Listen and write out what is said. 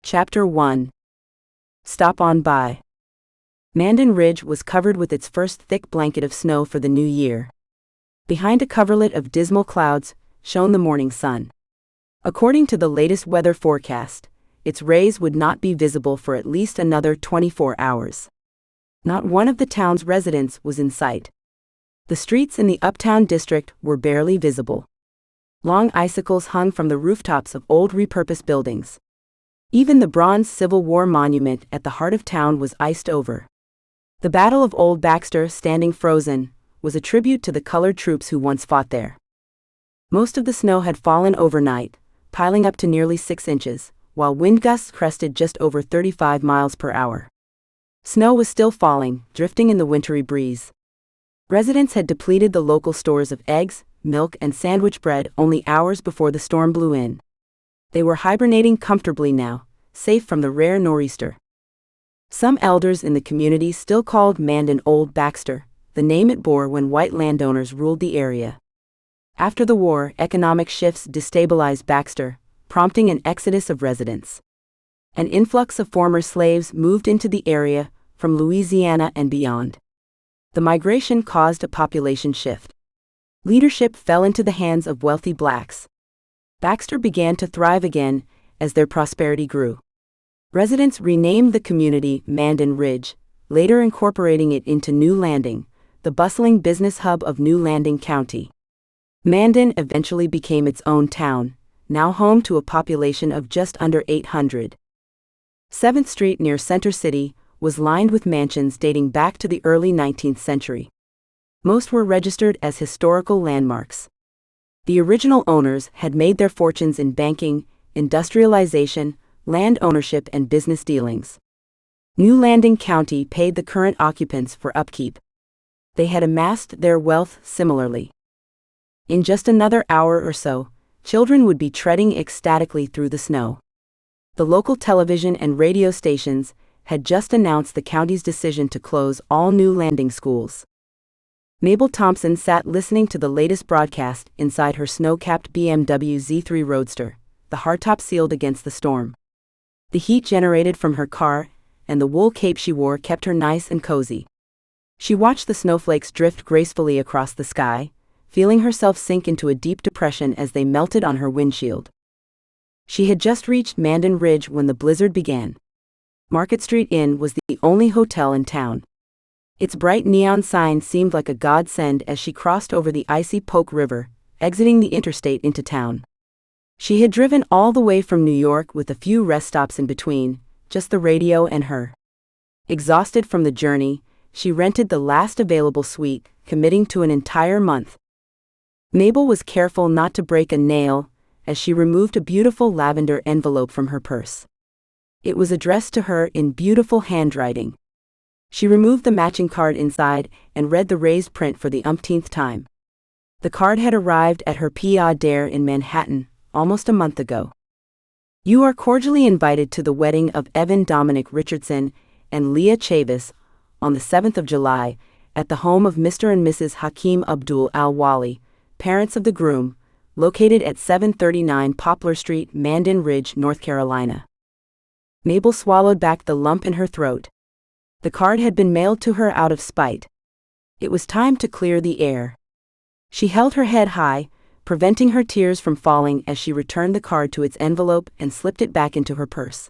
Chapter 1. Stop on by. Mandan Ridge was covered with its first thick blanket of snow for the new year. Behind a coverlet of dismal clouds shone the morning sun. According to the latest weather forecast, its rays would not be visible for at least another 24 hours. Not one of the town's residents was in sight. The streets in the uptown district were barely visible. Long icicles hung from the rooftops of old repurposed buildings. Even the bronze Civil War monument at the heart of town was iced over. The Battle of Old Baxter, standing frozen, was a tribute to the colored troops who once fought there. Most of the snow had fallen overnight, piling up to nearly 6 inches, while wind gusts crested just over 35 miles per hour. Snow was still falling, drifting in the wintry breeze. Residents had depleted the local stores of eggs, milk, and sandwich bread only hours before the storm blew in. They were hibernating comfortably now, safe from the rare nor'easter. Some elders in the community still called Mandan Old Baxter, the name it bore when white landowners ruled the area. After the war, economic shifts destabilized Baxter, prompting an exodus of residents. An influx of former slaves moved into the area from Louisiana and beyond. The migration caused a population shift. Leadership fell into the hands of wealthy blacks. Baxter began to thrive again as their prosperity grew. Residents renamed the community Mandan Ridge, later incorporating it into New Landing, the bustling business hub of New Landing County. Mandan eventually became its own town, now home to a population of just under 800. 7th Street near Center City was lined with mansions dating back to the early 19th century. Most were registered as historical landmarks. The original owners had made their fortunes in banking, industrialization, land ownership, and business dealings. New Landing County paid the current occupants for upkeep. They had amassed their wealth similarly. In just another hour or so, children would be treading ecstatically through the snow. The local television and radio stations had just announced the county's decision to close all New Landing schools. Mabel Thompson sat listening to the latest broadcast inside her snow-capped BMW Z3 Roadster, the hardtop sealed against the storm. The heat generated from her car and the wool cape she wore kept her nice and cozy. She watched the snowflakes drift gracefully across the sky, feeling herself sink into a deep depression as they melted on her windshield. She had just reached Mandan Ridge when the blizzard began. Market Street Inn was the only hotel in town. Its bright neon sign seemed like a godsend as she crossed over the icy Polk River, exiting the interstate into town. She had driven all the way from New York with a few rest stops in between, just the radio and her. Exhausted from the journey, she rented the last available suite, committing to an entire month. Mabel was careful not to break a nail as she removed a beautiful lavender envelope from her purse. It was addressed to her in beautiful handwriting. She removed the matching card inside and read the raised print for the umpteenth time. The card had arrived at her P.A. Dare in Manhattan almost a month ago. You are cordially invited to the wedding of Evan Dominic Richardson and Leah Chavis on the 7th of July at the home of Mr. and Mrs. Hakeem Abdul Al-Wali, parents of the groom, located at 739 Poplar Street, Mandan Ridge, North Carolina. Mabel swallowed back the lump in her throat. The card had been mailed to her out of spite. It was time to clear the air. She held her head high, preventing her tears from falling as she returned the card to its envelope and slipped it back into her purse.